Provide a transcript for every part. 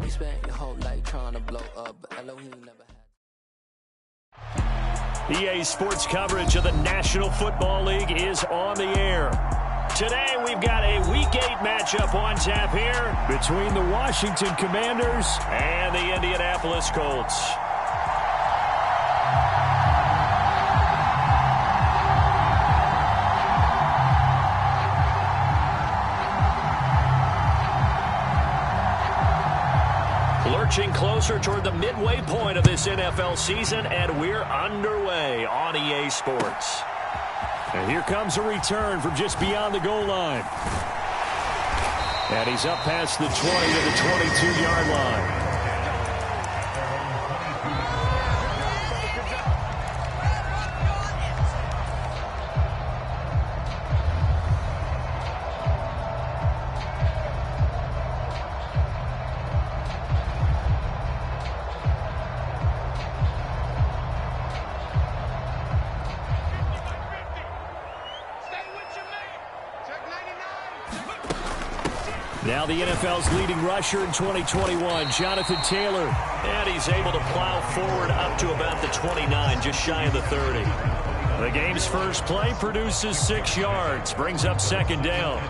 You spent your whole life trying to blow up, but Elohim never had. EA Sports coverage of the National Football League is on the air. Today we've got a Week 8 matchup on tap here between the Washington Commanders and the Indianapolis Colts. Lurching closer toward the midway point of this NFL season, and we're underway on EA Sports. And here comes a return from just beyond the goal line. And he's up past the 20 to the 22-yard line. Now the NFL's leading rusher in 2021, Jonathan Taylor. And he's able to plow forward up to about the 29, just shy of the 30. The game's first play produces 6 yards, brings up second down.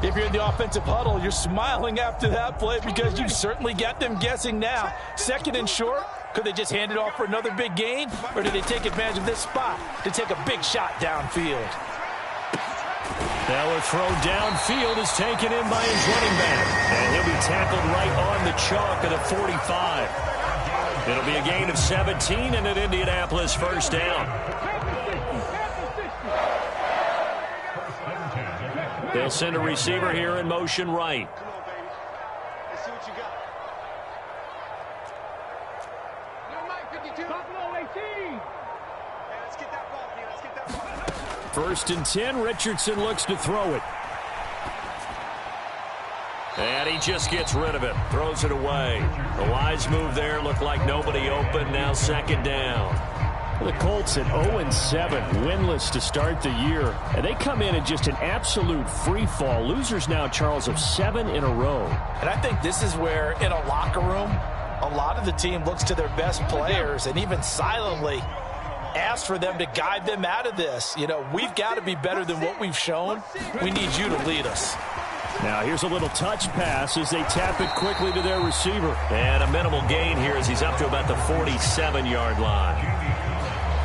If you're in the offensive huddle, you're smiling after that play because you've certainly got them guessing now. Second and short, could they just hand it off for another big gain? Or did they take advantage of this spot to take a big shot downfield? Now a throw downfield is taken in by his running back. And he'll be tackled right on the chalk of the 45. It'll be a gain of 17 and an Indianapolis first down. They'll send a receiver here in motion right. Come on, baby. Let's see what you got. Hey, let's get that ball, P. Let's get that ball. First and 10, Richardson looks to throw it. And he just gets rid of it, throws it away. The wise move there, looked like nobody open, now second down. The Colts at 0-7, winless to start the year. And they come in just an absolute free fall. Losers now, Charles, of 7 in a row. And I think this is where, in a locker room, a lot of the team looks to their best players and even silently ask for them to guide them out of this. You know, we've got to be better than what we've shown. We need you to lead us. Now here's a little touch pass as they tap it quickly to their receiver. And a minimal gain here as he's up to about the 47-yard line.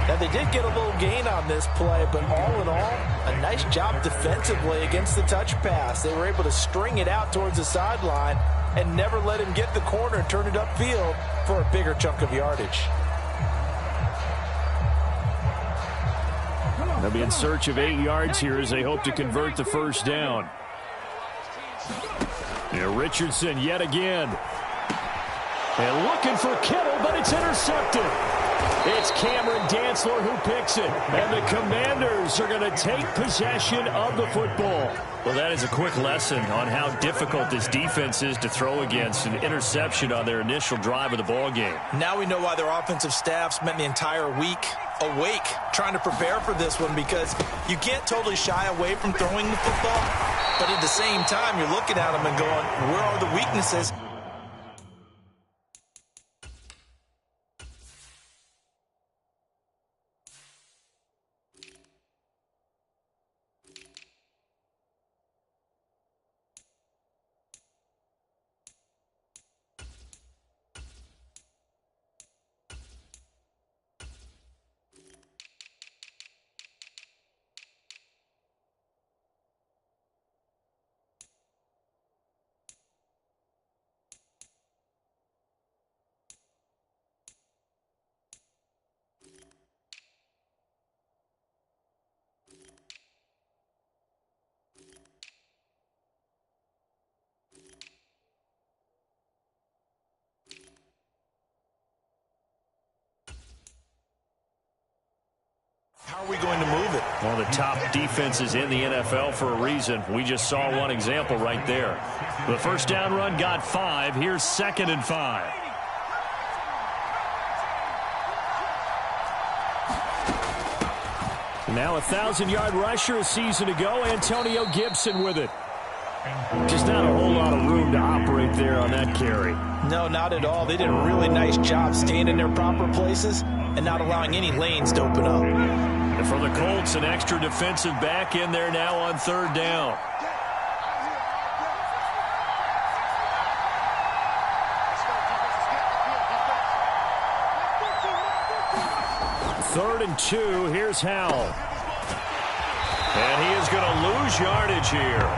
Now, they did get a little gain on this play, but all in all, a nice job defensively against the touch pass. They were able to string it out towards the sideline and never let him get the corner and turn it upfield for a bigger chunk of yardage. They'll be in search of 8 yards here as they hope to convert the first down. Yeah, Richardson yet again. And looking for Kittle, but it's intercepted. It's Cameron Dantzler who picks it. And the Commanders are going to take possession of the football. Well, that is a quick lesson on how difficult this defense is to throw against. An interception on their initial drive of the ball game. Now we know why their offensive staff spent the entire week awake trying to prepare for this one, because you can't totally shy away from throwing the football, but at the same time you're looking at them and going, where are the weaknesses? How are we going to move it? One of the top defenses in the NFL for a reason. We just saw one example right there. The first down run got 5. Here's 2nd and 5. Now a 1,000-yard rusher a season ago. Antonio Gibson with it. Just not a whole lot of room to operate there on that carry. No, not at all. They did a really nice job staying in their proper places and not allowing any lanes to open up. And for the Colts, an extra defensive back in there now on third down. Third and 2. Here's Howell. And he is going to lose yardage here.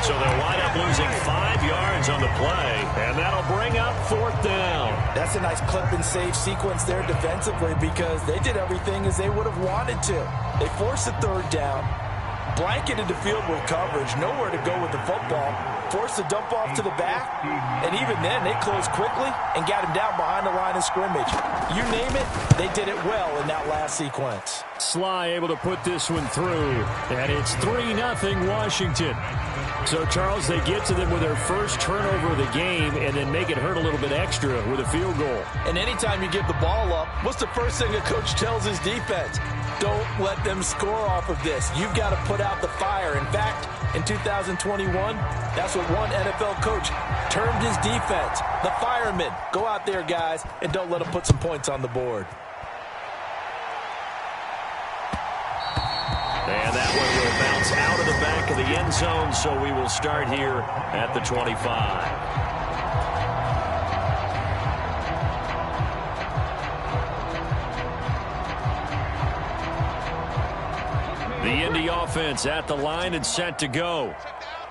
So they'll wind up losing 5 yards on the play, and that'll bring up fourth down. That's a nice clip and save sequence there defensively because they did everything as they would have wanted to. They forced the third down, blanketed the field with coverage, nowhere to go with the football, forced the dump off to the back, and even then they closed quickly and got him down behind the line of scrimmage. You name it, they did it well in that last sequence. Sly able to put this one through, and it's 3-0 Washington. So, Charles, they get to them with their first turnover of the game and then make it hurt a little bit extra with a field goal. And anytime you give the ball up, what's the first thing a coach tells his defense? Don't let them score off of this. You've got to put out the fire. In fact, in 2021, that's what one NFL coach termed his defense. The firemen. Go out there, guys, and don't let them put some points on the board. And that one will bounce out of the back of the end zone, so we will start here at the 25. The Indy offense at the line and set to go.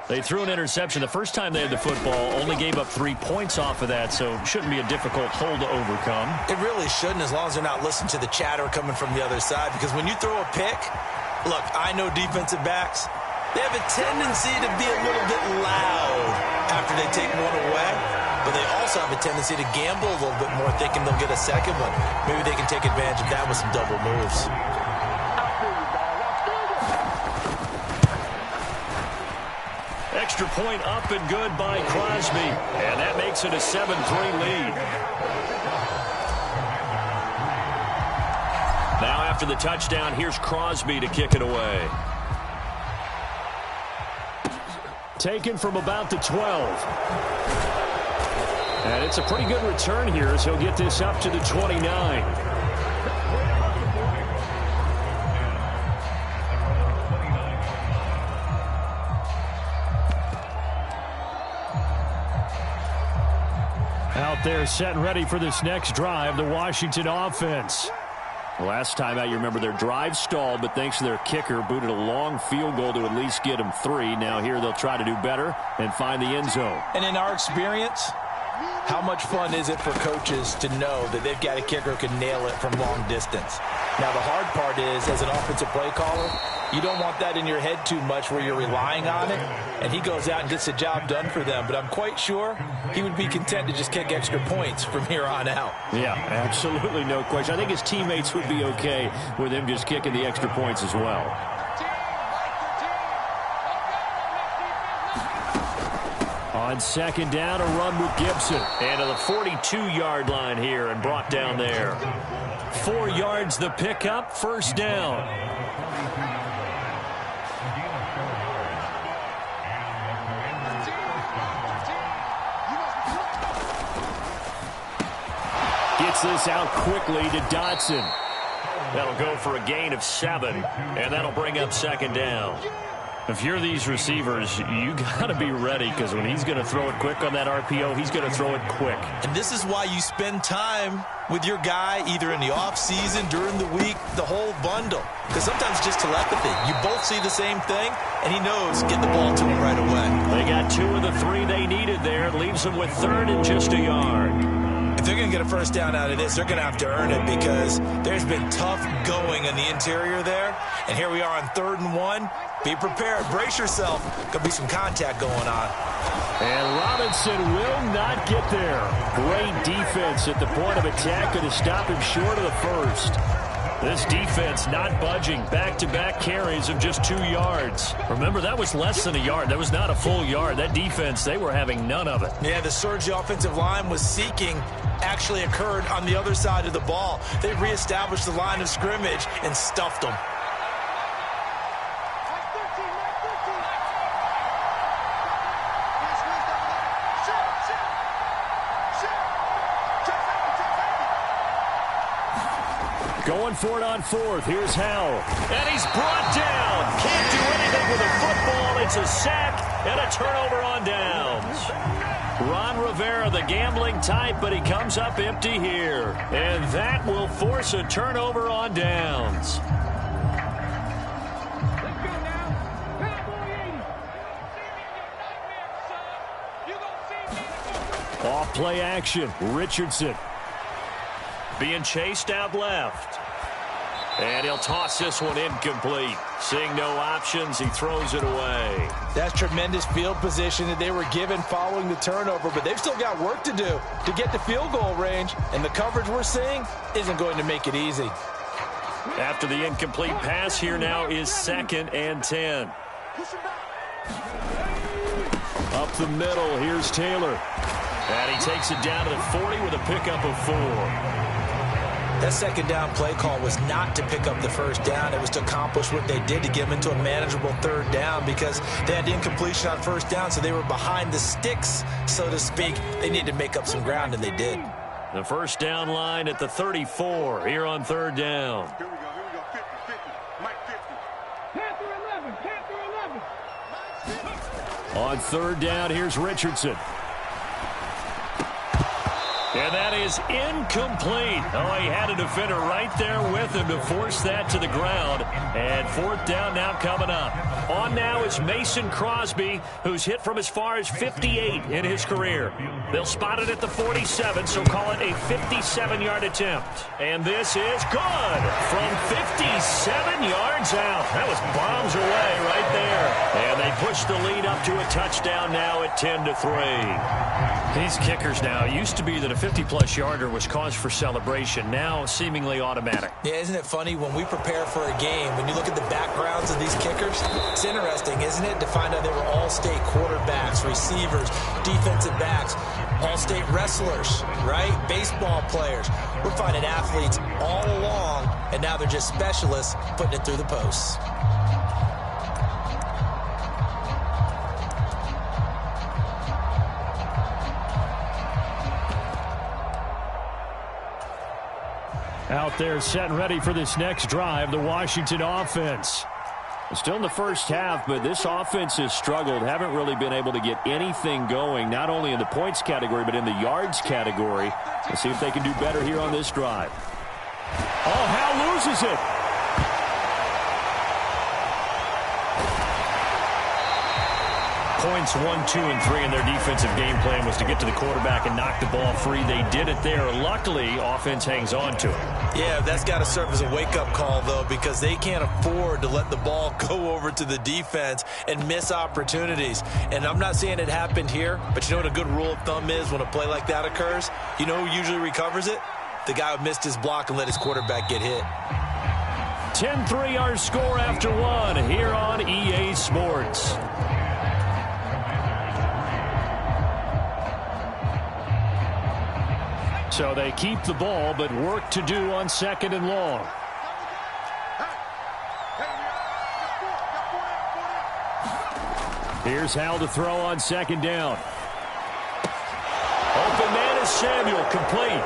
They threw an interception the first time they had the football, only gave up 3 points off of that, so shouldn't be a difficult hole to overcome. It really shouldn't, as long as they're not listening to the chatter coming from the other side, because when you throw a pick, look, I know defensive backs, they have a tendency to be a little bit loud after they take one away, but they also have a tendency to gamble a little bit more, thinking they'll get a second one. Maybe they can take advantage of that with some double moves. Extra point up and good by Crosby, and that makes it a 7-3 lead. Now after the touchdown, here's Crosby to kick it away. Taken from about the 12. And it's a pretty good return here as he'll get this up to the 29. Out there set and ready for this next drive, the Washington offense. Last time out, you remember their drive stalled, but thanks to their kicker, booted a long field goal to at least get them 3. Now here they'll try to do better and find the end zone. And in our experience, how much fun is it for coaches to know that they've got a kicker who can nail it from long distance? Now the hard part is, as an offensive play caller, you don't want that in your head too much where you're relying on it, and he goes out and gets the job done for them. But I'm quite sure he would be content to just kick extra points from here on out. Yeah, absolutely no question. I think his teammates would be okay with him just kicking the extra points as well. On second down, a run with Gibson. And to the 42-yard line here and brought down there. 4 yards the pickup, first down. Gets this out quickly to Dotson. That'll go for a gain of 7, and that'll bring up second down. If you're these receivers, you got to be ready, because when he's going to throw it quick on that RPO, he's going to throw it quick. And this is why you spend time with your guy either in the offseason, during the week, the whole bundle. Because sometimes just telepathy. You both see the same thing, and he knows get the ball to him right away. They got 2 of the 3 they needed there. It leaves them with third and just a yard. If they're going to get a first down out of this, they're going to have to earn it, because there's been tough going in the interior there. And here we are on 3rd and 1. Be prepared. Brace yourself. Could be some contact going on. And Robinson will not get there. Great defense at the point of attack to stop him short of the first. This defense not budging. Back-to-back carries of just 2 yards. Remember, that was less than a yard. That was not a full yard. That defense, they were having none of it. Yeah, the surge the offensive line was seeking actually occurred on the other side of the ball. They reestablished the line of scrimmage and stuffed them. Going for it on fourth. Here's Howell. And he's brought down. Can't do anything with a football. It's a sack and a turnover on downs. Ron Rivera, the gambling type, but he comes up empty here. And that will force a turnover on downs. Off play action. Richardson being chased out left. And he'll toss this one incomplete. Seeing no options, he throws it away. That's tremendous field position that they were given following the turnover, but they've still got work to do to get to field goal range, and the coverage we're seeing isn't going to make it easy. After the incomplete pass, here now is 2nd and 10. Up the middle, here's Taylor. And he takes it down to the 40 with a pickup of 4. That second down play call was not to pick up the first down. It was to accomplish what they did, to get them into a manageable third down, because they had incompletion on first down, so they were behind the sticks, so to speak. They needed to make up some ground, and they did. The first down line at the 34 here on third down. Here we go, 50, Mike 50. Panther 11. On third down, here's Richardson. And that is incomplete. Oh, he had a defender right there with him to force that to the ground. And fourth down now coming up. On now is Mason Crosby, who's hit from as far as 58 in his career. They'll spot it at the 47, so call it a 57-yard attempt. And this is good from 57 yards out. That was bombs away right there. And they push the lead up to a touchdown now at 10-3. These kickers now, used to be that a 50-plus yarder was cause for celebration. Now seemingly automatic. Yeah, isn't it funny when we prepare for a game, when you look at the backgrounds of these kickers, it's interesting, isn't it, to find out they were all-state quarterbacks, receivers, defensive backs, all-state wrestlers, right? Baseball players. We're finding athletes all along, and now they're just specialists putting it through the posts. Out there set and ready for this next drive, the Washington offense. Still in the first half, but this offense has struggled. Haven't really been able to get anything going, not only in the points category, but in the yards category. Let's see if they can do better here on this drive. Oh, Hal loses it. Points 1, 2, and 3 in their defensive game plan was to get to the quarterback and knock the ball free. They did it there. Luckily, offense hangs on to it. Yeah, that's got to serve as a wake-up call, though, because they can't afford to let the ball go over to the defense and miss opportunities. And I'm not saying it happened here, but you know what a good rule of thumb is when a play like that occurs? You know who usually recovers it? The guy who missed his block and let his quarterback get hit. 10-3 our score after one here on EA Sports. So they keep the ball, but work to do on 2nd and long. Here's Hal to throw on 2nd down. Open man is Samuel, complete.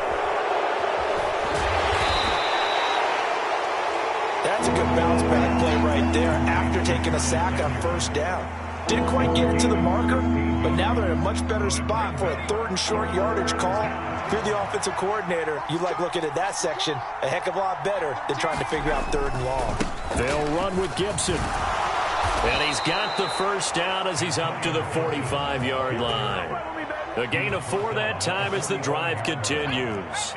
That's a good bounce back play right there after taking a sack on first down. Didn't quite get it to the marker, but now they're in a much better spot for a 3rd and short yardage call. If you're the offensive coordinator, you like looking at that section a heck of a lot better than trying to figure out 3rd and long. They'll run with Gibson. And he's got the first down as he's up to the 45-yard line. A gain of 4 that time as the drive continues.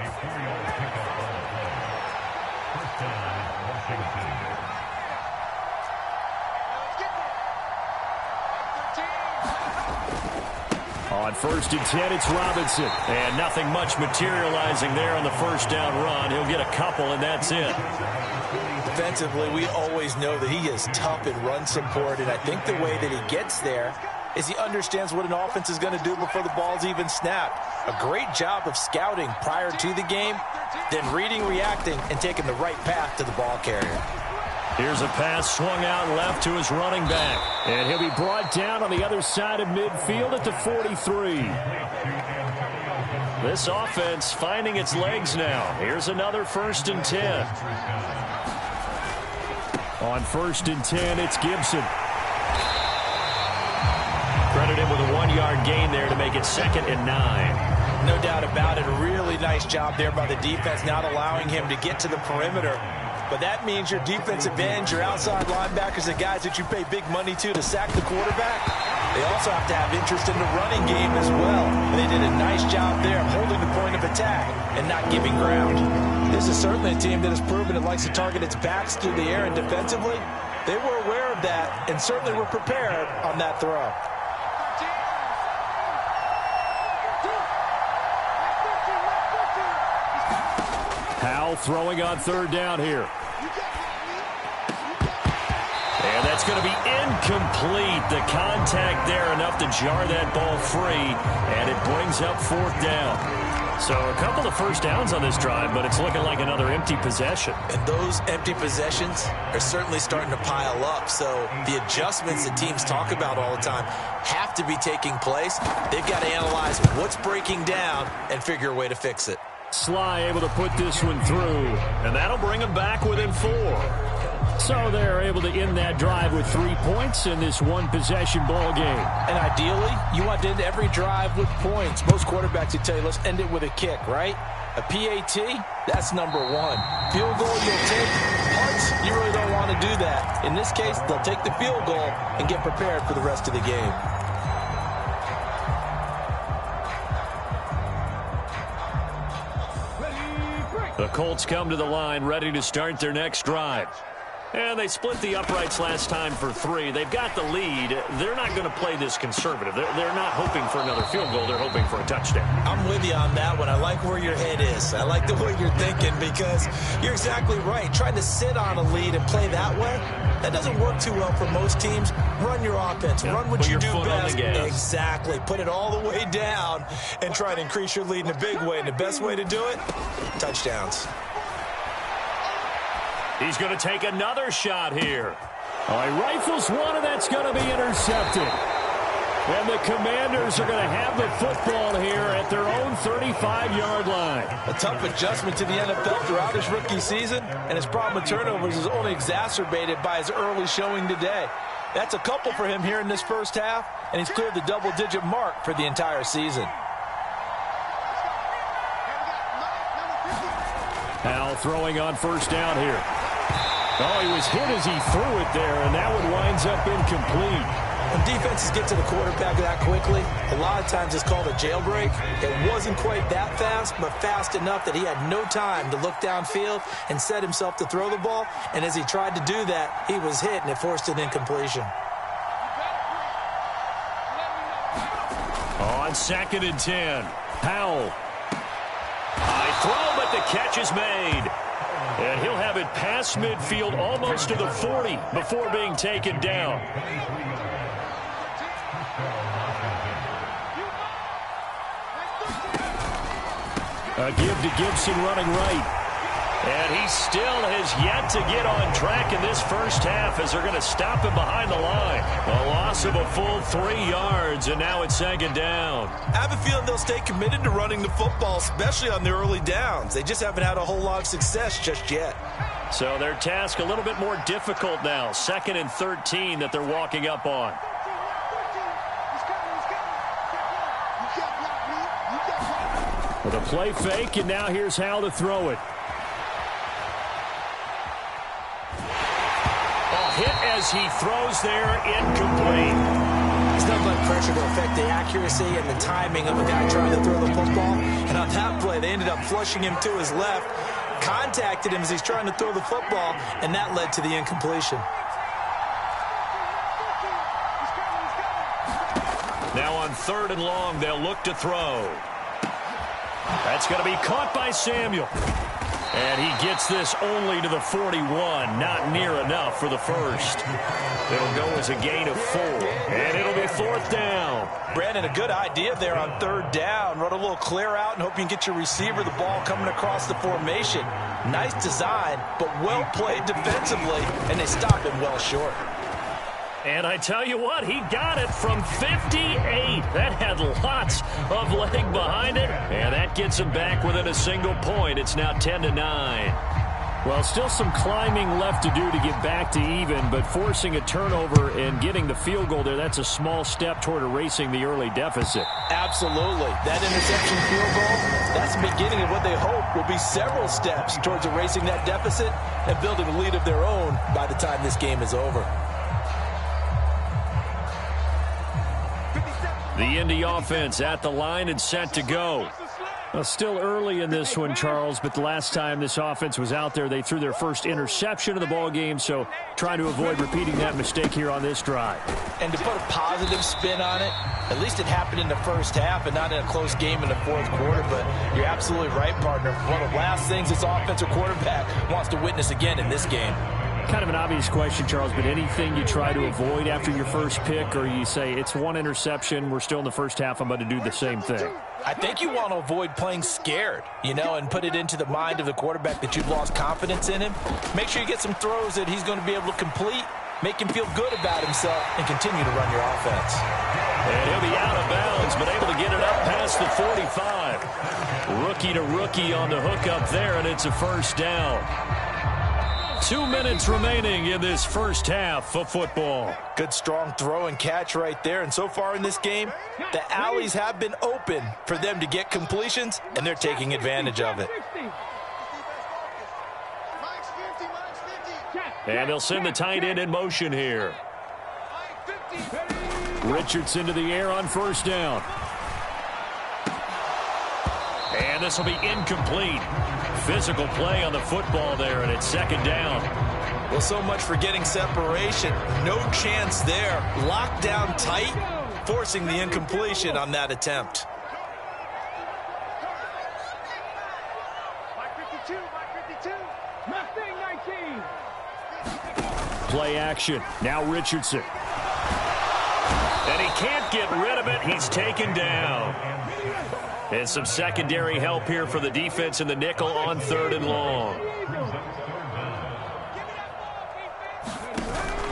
On 1st and 10, it's Robinson. And nothing much materializing there on the first down run. He'll get a couple, and that's it. Defensively, we always know that he is tough in run support, and I think the way that he gets there is he understands what an offense is going to do before the ball's even snapped. A great job of scouting prior to the game, then reading, reacting, and taking the right path to the ball carrier. Here's a pass swung out left to his running back. And he'll be brought down on the other side of midfield at the 43. This offense finding its legs now. Here's another 1st and 10. On 1st and 10, it's Gibson. Credit him with a 1-yard gain there to make it 2nd and 9. No doubt about it. A really nice job there by the defense, not allowing him to get to the perimeter. But that means your defensive ends, your outside linebackers, the guys that you pay big money to sack the quarterback, they also have to have interest in the running game as well. And they did a nice job there of holding the point of attack and not giving ground. This is certainly a team that has proven it likes to target its backs through the air, and defensively, they were aware of that and certainly were prepared on that throw. Howell throwing on 3rd down here. And that's going to be incomplete. The contact there enough to jar that ball free, and it brings up 4th down. So a couple of first downs on this drive, but it's looking like another empty possession. And those empty possessions are certainly starting to pile up. So the adjustments that teams talk about all the time have to be taking place. They've got to analyze what's breaking down and figure a way to fix it. Sly able to put this one through, And that'll bring them back within 4. so they're able to end that drive with 3 points in this one-possession ball game. And ideally, you want to end every drive with points. Most quarterbacks would tell you, let's end it with a kick, right? A PAT, that's number 1. Field goal you'll take. Punts, you really don't want to do that. In this case, they'll take the field goal and get prepared for the rest of the game. The Colts come to the line ready to start their next drive. And they split the uprights last time for 3. They've got the lead. They're not going to play this conservative. They're not hoping for another field goal. They're hoping for a touchdown. I'm with you on that one. I like where your head is. I like the way you're thinking because you're exactly right. Trying to sit on a lead and play that way, that doesn't work too well for most teams. Run your offense. Run what you do best. Exactly. Put it all the way down and try to increase your lead in a big way. And the best way to do it, touchdowns. He's going to take another shot here. All right, rifles one, and that's going to be intercepted. And the Commanders are going to have the football here at their own 35-yard line. A tough adjustment to the NFL throughout his rookie season, and his problem with turnovers is only exacerbated by his early showing today. That's a couple for him here in this first half, and he's cleared the double-digit mark for the entire season. Howell throwing on 1st down here. Oh, he was hit as he threw it there, and that one winds up incomplete. When defenses get to the quarterback that quickly, a lot of times it's called a jailbreak. It wasn't quite that fast, but fast enough that he had no time to look downfield and set himself to throw the ball. And as he tried to do that, he was hit, and it forced an incompletion. On 2nd and 10, Howell. High throw, but the catch is made. And he'll have it past midfield almost to the 40 before being taken down. A give to Gibson running right. And he still has yet to get on track in this first half as they're going to stop him behind the line. A loss of a full 3 yards, and now it's 2nd down. I have a feeling they'll stay committed to running the football, especially on the early downs. They just haven't had a whole lot of success just yet. So their task a little bit more difficult now. 2nd and 13 that they're walking up on. With a play fake, and now here's Howell to throw it. Hit as he throws there, incomplete. There's nothing like pressure to affect the accuracy and the timing of a guy trying to throw the football. And on that play, they ended up flushing him to his left, contacted him as he's trying to throw the football, and that led to the incompletion. Now on 3rd and long, they'll look to throw. That's going to be caught by Samuel. And he gets this only to the 41, not near enough for the first. It'll go as a gain of 4, and it'll be 4th down. Brandon, a good idea there on 3rd down. Run a little clear out and hope you can get your receiver the ball coming across the formation. Nice design, but well played defensively, and they stop him well short. And I tell you what, he got it from 58. That had lots of leg behind it. And that gets him back within a single point. It's now 10-9. Well, still some climbing left to do to get back to even, but forcing a turnover and getting the field goal there, that's a small step toward erasing the early deficit. Absolutely. That interception field goal, that's the beginning of what they hope will be several steps towards erasing that deficit and building a lead of their own by the time this game is over. The Indy offense at the line and set to go. Well, still early in this one, Charles, but the last time this offense was out there, they threw their first interception of the ball game, so trying to avoid repeating that mistake here on this drive. And to put a positive spin on it, at least it happened in the first half and not in a close game in the fourth quarter, but you're absolutely right, partner. One of the last things this offensive quarterback wants to witness again in this game. Kind of an obvious question, Charles, but anything you try to avoid after your first pick, or you say it's one interception, we're still in the first half, I'm going to do the same thing? I think you want to avoid playing scared, and put it into the mind of the quarterback that you've lost confidence in him. Make sure you get some throws that he's going to be able to complete, make him feel good about himself, and continue to run your offense. And he'll be out of bounds, but able to get it up past the 45. Rookie to rookie on the hook up there, and it's a first down. 2 minutes remaining in this first half of football. Good strong throw and catch right there. And so far in this game, the alleys have been open for them to get completions, and they're taking advantage of it. And they'll send the tight end in motion here. Richardson to the air on first down. And this will be incomplete. Physical play on the football there, and it's second down. Well, so much for getting separation. No chance there. Locked down tight, forcing the incompletion on that attempt. Play action. Now Richardson. And he can't get rid of it. He's taken down. And some secondary help here for the defense in the nickel on 3rd and long.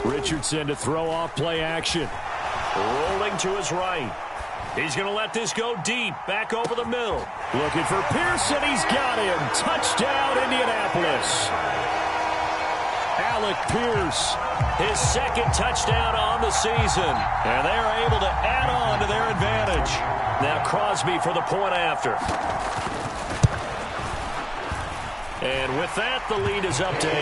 Richardson to throw off play action. Rolling to his right. He's going to let this go deep, back over the middle. Looking for Pearson. He's got him. Touchdown, Indianapolis. Alec Pierce. His second touchdown on the season. And they are able to add on to their advantage. Now Crosby for the point after. And with that, the lead is up to 8.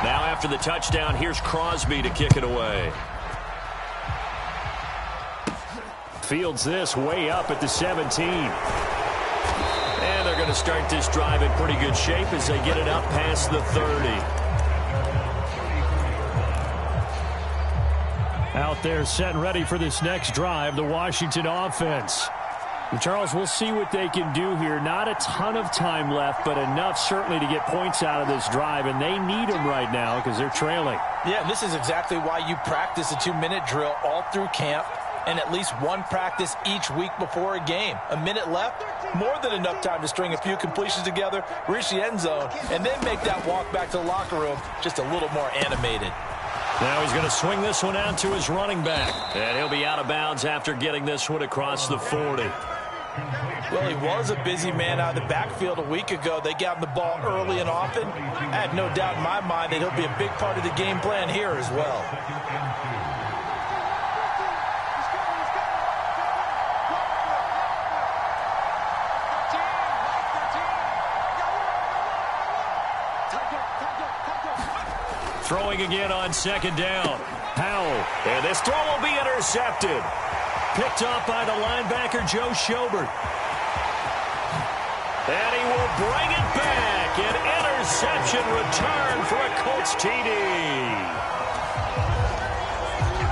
Now after the touchdown, here's Crosby to kick it away. Fields this way up at the 17. And they're going to start this drive in pretty good shape as they get it up past the 30. Out there set and ready for this next drive, the Washington offense. And Charles, we'll see what they can do here. Not a ton of time left, but enough certainly to get points out of this drive, and they need them right now because they're trailing. Yeah, this is exactly why you practice a 2-minute drill all through camp, and at least one practice each week before a game. A minute left, more than enough time to string a few completions together, reach the end zone, and then make that walk back to the locker room just a little more animated. Now he's going to swing this one out to his running back. And he'll be out of bounds after getting this one across the 40. Well, he was a busy man out of the backfield a week ago. They got him the ball early and often. I have no doubt in my mind that he'll be a big part of the game plan here as well. Throwing again on second down. Powell. And this throw will be intercepted. Picked off by the linebacker, Joe Schobert. And he will bring it back. An interception return for a Colts TD.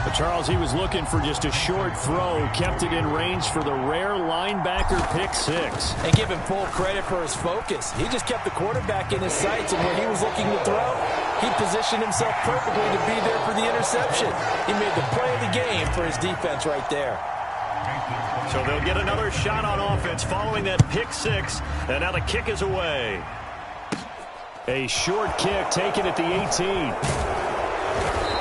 But Charles, he was looking for just a short throw. Kept it in range for the rare linebacker pick 6. And give him full credit for his focus. He just kept the quarterback in his sights, and when he was looking to throw, He positioned himself perfectly to be there for the interception. He made the play of the game for his defense right there. So they'll get another shot on offense following that pick six, and now the kick is away. A short kick taken at the 18.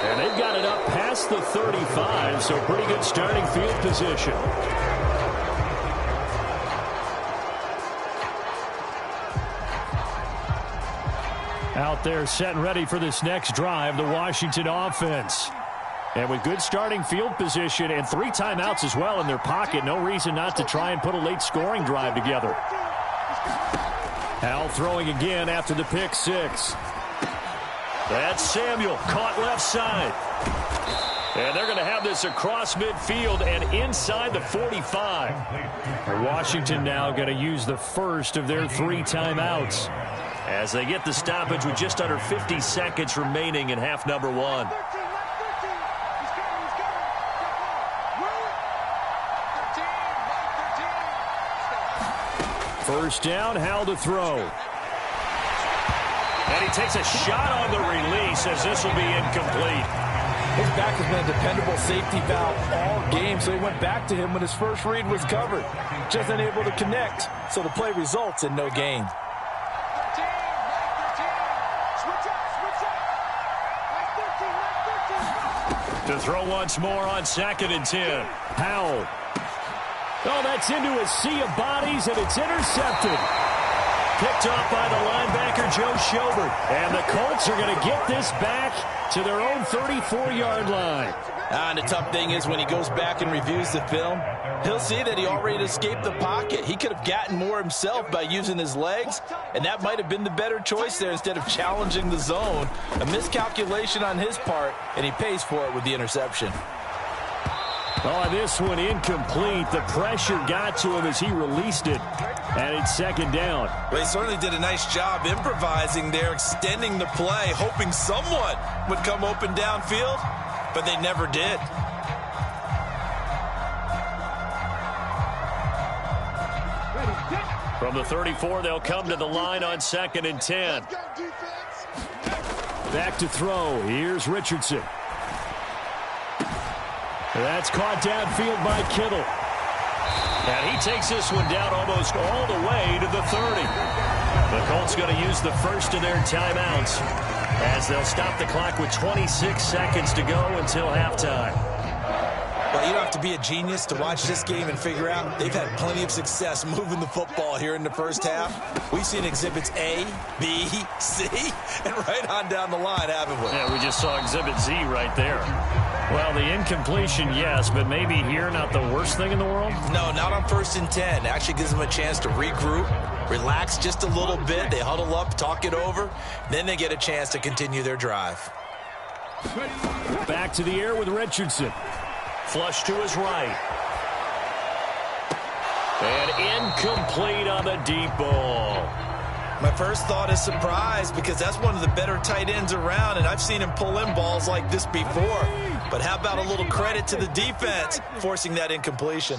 And they've got it up past the 35, so pretty good starting field position. Out there set and ready for this next drive, the Washington offense. And with good starting field position and 3 timeouts as well in their pocket, no reason not to try and put a late scoring drive together. Howell throwing again after the pick six. That's Samuel, caught left side. And they're going to have this across midfield and inside the 45. Washington now going to use the first of their 3 timeouts, as they get the stoppage with just under 50 seconds remaining in half number 1. First down, Howell to throw. And he takes a shot on the release as this will be incomplete. His back has been a dependable safety valve all game, so he went back to him when his first read was covered. Just unable to connect, so the play results in no gain. To throw once more on 2nd and 10. Howell. Oh, that's into a sea of bodies, and it's intercepted. Picked off by the linebacker, Joe Schobert. And the Colts are going to get this back to their own 34-yard line. And the tough thing is when he goes back and reviews the film, he'll see that he already escaped the pocket. He could have gotten more himself by using his legs, and that might have been the better choice there instead of challenging the zone. A miscalculation on his part, and he pays for it with the interception. Oh, this one incomplete. The pressure got to him as he released it. And it's 2nd down. Well, he certainly did a nice job improvising there, extending the play, hoping someone would come open downfield, but they never did. From the 34, they'll come to the line on 2nd and 10. Back to throw. Here's Richardson. That's caught downfield by Kittle. And he takes this one down almost all the way to the 30. The Colts going to use the first of their timeouts as they'll stop the clock with 26 seconds to go until halftime. Well, you don't have to be a genius to watch this game and figure out they've had plenty of success moving the football here in the first half. We've seen exhibits A, B, C, and right on down the line, haven't we? Yeah, we just saw exhibit Z right there. Well, the incompletion, yes, but maybe here not the worst thing in the world? No, not on 1st and 10. It actually gives them a chance to regroup, relax just a little bit. They huddle up, talk it over. Then they get a chance to continue their drive. Back to the air with Richardson. Flush to his right. And incomplete on the deep ball. My first thought is surprise because that's one of the better tight ends around, and I've seen him pull in balls like this before. But how about a little credit to the defense forcing that incompletion?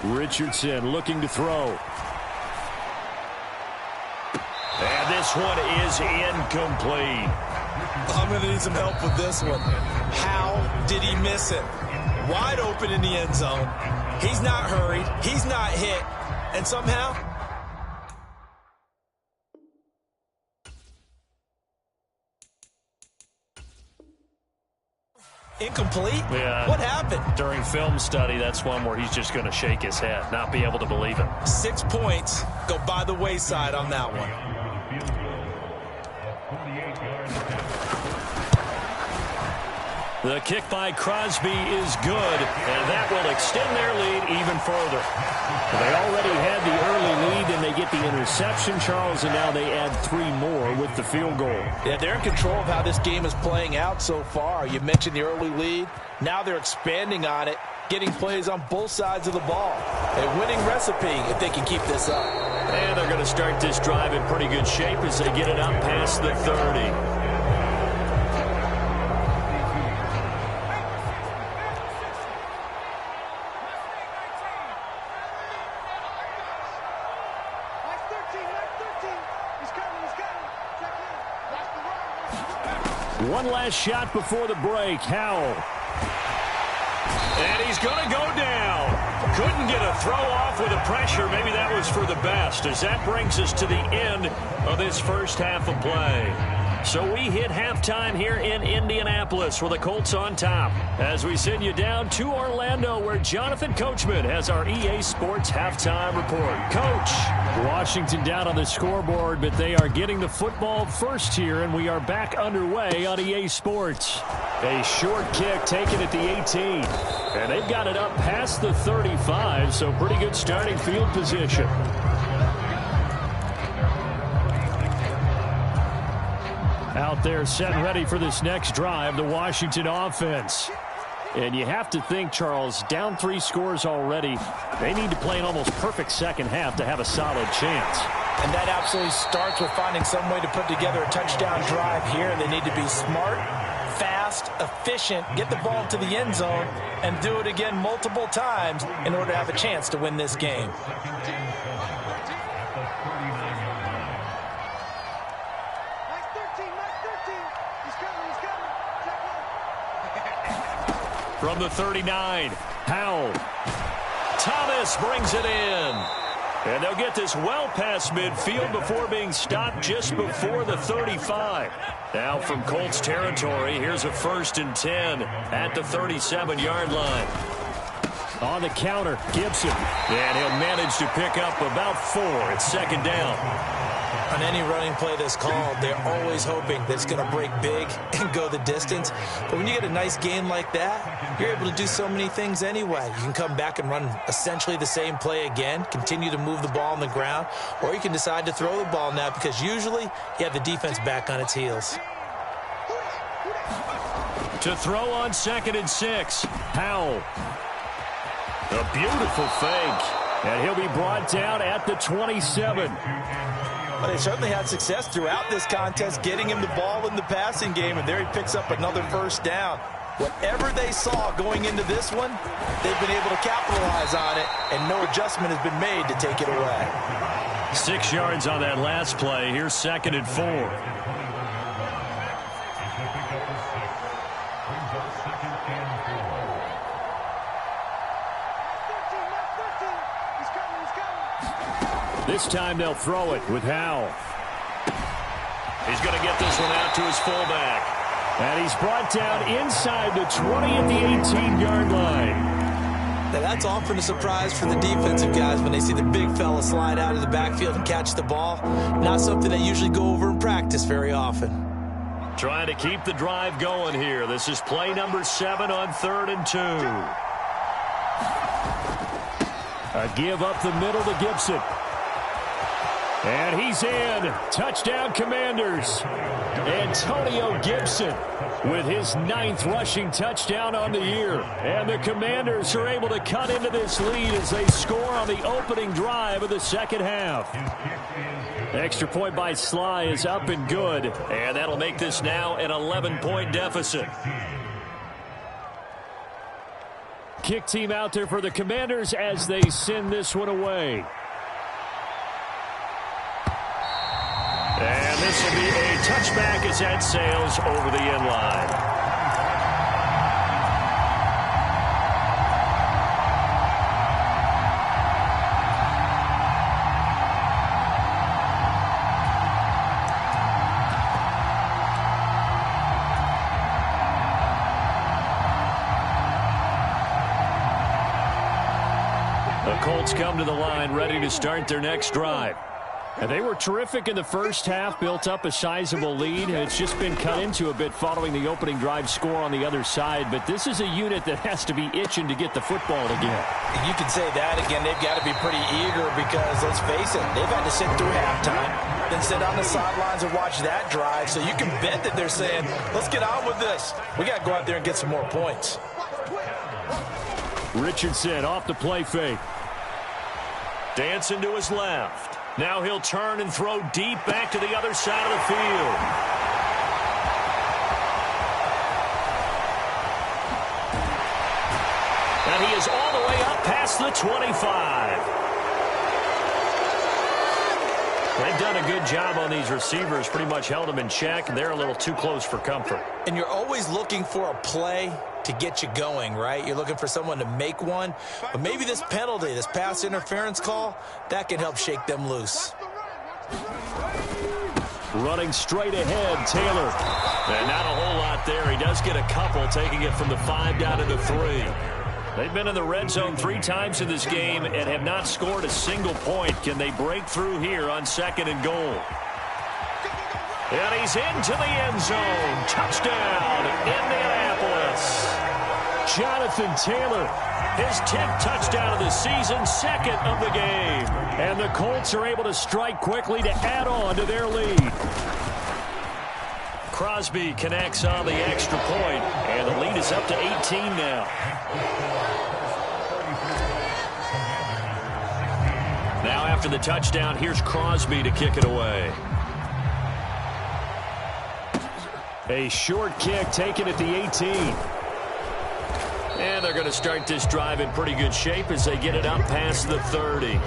Richardson looking to throw. And this one is incomplete. I'm going to need some help with this one. How did he miss it? Wide open in the end zone. He's not hurried. He's not hit. And somehow... incomplete? Yeah. What happened? During film study, that's one where he's just going to shake his head, not be able to believe it. 6 points go by the wayside on that one. The kick by Crosby is good, and that will extend their lead even further. They already had the early lead, and they get the interception, Charles, and now they add 3 more with the field goal. Yeah, they're in control of how this game is playing out so far. You mentioned the early lead. Now they're expanding on it, getting plays on both sides of the ball. A winning recipe if they can keep this up. And they're going to start this drive in pretty good shape as they get it up past the 30. One last shot before the break. Howell. And he's going to go down. Couldn't get a throw off with the pressure. Maybe that was for the best, as that brings us to the end of this first half of play. So we hit halftime here in Indianapolis with the Colts on top, as we send you down to Orlando, where Jonathan Coachman has our EA Sports halftime report. Coach. Washington down on the scoreboard, but they are getting the football first here, and we are back underway on EA Sports. A short kick taken at the 18. And they've got it up past the 35, so pretty good starting field position. Out there set and ready for this next drive, the Washington offense. And you have to think, Charles, down 3 scores already. They need to play an almost perfect second half to have a solid chance. And that absolutely starts with finding some way to put together a touchdown drive here. They need to be smart, fast, efficient, get the ball to the end zone, and do it again multiple times in order to have a chance to win this game. From the 39, Howell. Thomas brings it in. And they'll get this well past midfield before being stopped just before the 35. Now from Colts territory, here's a 1st and 10 at the 37-yard line. On the counter, Gibson. And he'll manage to pick up about 4 at 2nd down. On any running play that's called, they're always hoping that it's going to break big and go the distance. But when you get a nice gain like that, you're able to do so many things anyway. You can come back and run essentially the same play again, continue to move the ball on the ground, or you can decide to throw the ball now because usually you have the defense back on its heels. To throw on 2nd and 6, Howell. A beautiful fake. And he'll be brought down at the 27. But they certainly had success throughout this contest, getting him the ball in the passing game, and there he picks up another 1st down. Whatever they saw going into this one, they've been able to capitalize on it, and no adjustment has been made to take it away. 6 yards on that last play. Here's 2nd and 4. This time they'll throw it with Howell. He's going to get this one out to his fullback. And he's brought down inside the 20 at the 18-yard line. Now that's often a surprise for the defensive guys when they see the big fella slide out of the backfield and catch the ball. Not something they usually go over in practice very often. Trying to keep the drive going here. This is play number 7 on 3rd and 2. A give up the middle to Gibson. And he's in. Touchdown, Commanders. Antonio Gibson with his 9th rushing touchdown on the year. And the Commanders are able to cut into this lead as they score on the opening drive of the second half. Extra point by Sly is up and good. And that'll make this now an 11-point deficit. Kick team out there for the Commanders as they send this one away. And this will be a touchback as that sails over the end line. The Colts come to the line ready to start their next drive. And they were terrific in the first half, built up a sizable lead, and it's just been cut into a bit following the opening drive score on the other side. But this is a unit that has to be itching to get the football again. You can say that again. They've got to be pretty eager because, let's face it, they've had to sit through halftime, then sit on the sidelines and watch that drive. So you can bet that they're saying, let's get on with this. We got to go out there and get some more points. Richardson off the play fake. Dancing to his left. Now he'll turn and throw deep back to the other side of the field. And he is all the way up past the 25. They've done a good job on these receivers, pretty much held them in check, and they're a little too close for comfort. And you're always looking for a play to get you going, right? You're looking for someone to make one. But maybe this penalty, this pass interference call, that can help shake them loose. Running straight ahead, Taylor. And not a whole lot there. He does get a couple, taking it from the 5 down to the 3. They've been in the red zone 3 times in this game and have not scored a single point. Can they break through here on 2nd and goal? And he's into the end zone. Touchdown, Indianapolis. Jonathan Taylor, his 10th touchdown of the season, 2nd of the game. And the Colts are able to strike quickly to add on to their lead. Crosby connects on the extra point, and the lead is up to 18 now. Now after the touchdown, here's Crosby to kick it away. A short kick taken at the 18. And they're going to start this drive in pretty good shape as they get it up past the 30.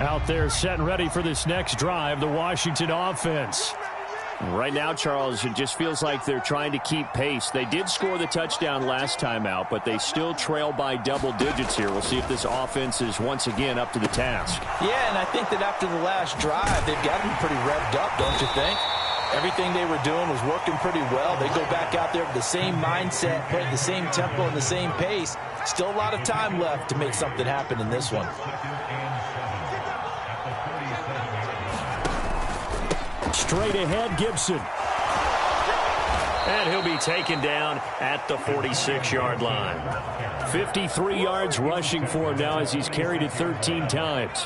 Out there set and ready for this next drive, the Washington offense. Right now, Charles, it just feels like they're trying to keep pace. They did score the touchdown last time out, but they still trail by double digits here. We'll see if this offense is once again up to the task. Yeah, and I think that after the last drive, they've got to be pretty revved up, don't you think? Everything they were doing was working pretty well. They go back out there with the same mindset, play at the same tempo and the same pace. Still a lot of time left to make something happen in this one. Straight ahead, Gibson. And he'll be taken down at the 46-yard line. 53 yards rushing for him now as he's carried it 13 times.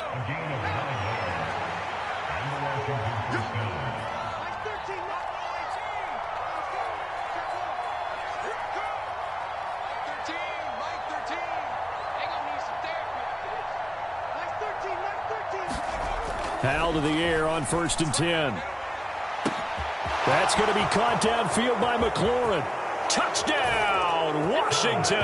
Foul to the air on 1st and 10. That's going to be caught downfield by McLaurin. Touchdown, Washington!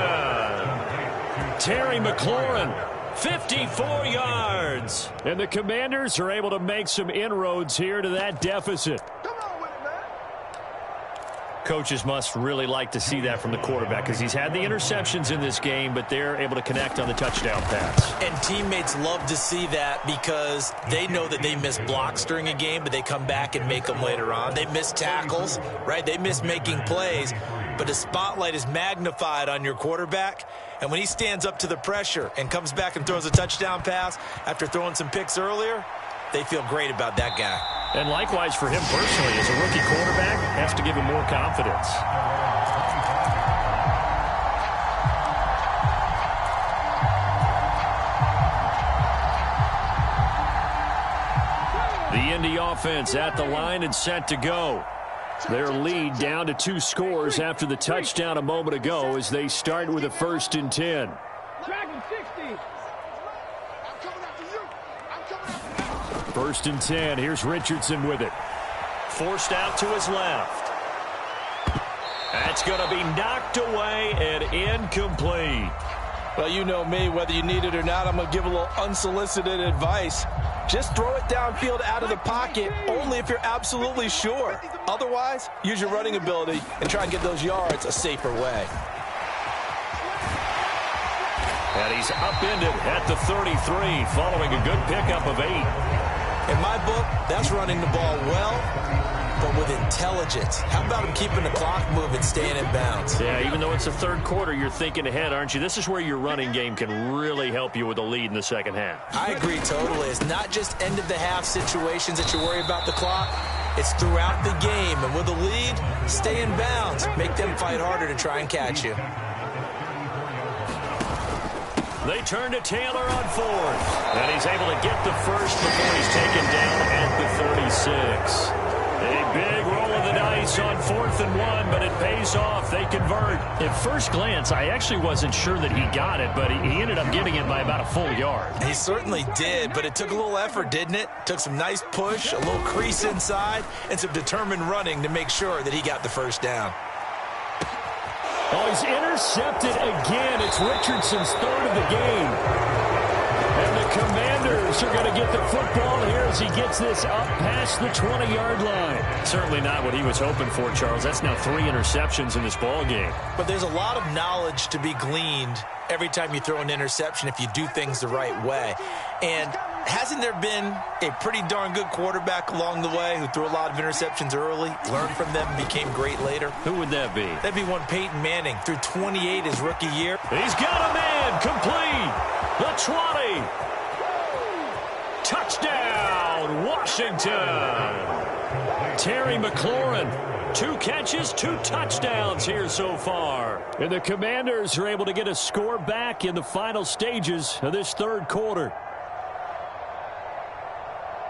Terry McLaurin. 54 yards. And the Commanders are able to make some inroads here to that deficit. Coaches must really like to see that from the quarterback because he's had the interceptions in this game, but they're able to connect on the touchdown pass. And teammates love to see that because they know that they miss blocks during a game, but they come back and make them later on. They miss tackles, right? They miss making plays, but the spotlight is magnified on your quarterback. And when he stands up to the pressure and comes back and throws a touchdown pass after throwing some picks earlier, they feel great about that guy. And likewise for him personally, as a rookie quarterback, has to give him more confidence. The Indy offense at the line and set to go. Their lead down to 2 scores after the touchdown a moment ago as they start with a 1st and 10. First and 10. Here's Richardson with it. Forced out to his left. That's going to be knocked away and incomplete. Well, you know me, whether you need it or not, I'm going to give a little unsolicited advice. Just throw it downfield out of the pocket only if you're absolutely sure. Otherwise, use your running ability and try and get those yards a safer way. And he's upended at the 33 following a good pickup of 8. In my book, that's running the ball well, but with intelligence. How about him keeping the clock moving, staying in bounds? Yeah, even though it's the 3rd quarter, you're thinking ahead, aren't you? This is where your running game can really help you with a lead in the 2nd half. I agree totally. It's not just end-of-the-half situations that you worry about the clock. It's throughout the game. And with a lead, stay in bounds. Make them fight harder to try and catch you. They turn to Taylor on 4th. And he's able to get the first before he's taken down at the 36. A big roll of the dice on 4th and 1, but it pays off. They convert. At first glance, I actually wasn't sure that he got it, but he ended up getting it by about a full yard. He certainly did, but it took a little effort, didn't it? Took some nice push, a little crease inside, and some determined running to make sure that he got the first down. Oh, he's intercepted again. It's Richardson's 3rd of the game. And the Commanders are going to get the football here as he gets this up past the 20-yard line. Certainly not what he was hoping for, Charles. That's now 3 interceptions in this ball game. But there's a lot of knowledge to be gleaned every time you throw an interception if you do things the right way. And hasn't there been a pretty darn good quarterback along the way who threw a lot of interceptions early, learned from them, and became great later? Who would that be? That'd be one Peyton Manning, threw 28 his rookie year. He's got a man complete. The 20. Touchdown, Washington. Terry McLaurin, 2 catches, 2 touchdowns here so far. And the Commanders are able to get a score back in the final stages of this third quarter.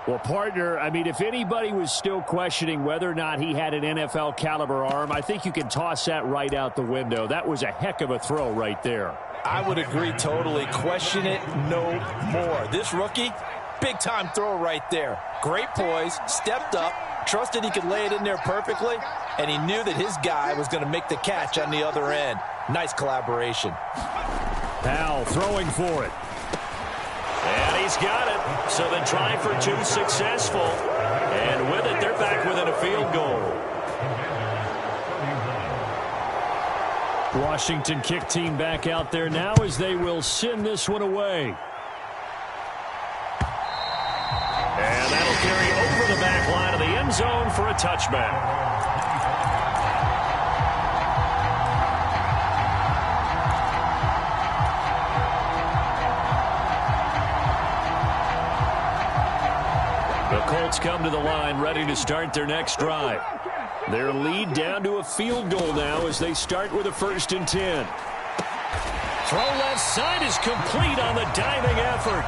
Well, partner, I mean, if anybody was still questioning whether or not he had an NFL caliber arm, I think you can toss that right out the window. That was a heck of a throw right there. I would agree totally. Question it no more. This rookie, big-time throw right there. Great poise, stepped up, trusted he could lay it in there perfectly, and he knew that his guy was going to make the catch on the other end. Nice collaboration. Powell throwing for it. And he's got it. So then try for 2 successful. And with it, they're back within a field goal. Washington kick team back out there now as they will send this one away. And that'll carry over the back line of the end zone for a touchback. The Colts come to the line ready to start their next drive. Their lead down to a field goal now as they start with a 1st and 10. Throw left side is complete on the diving effort.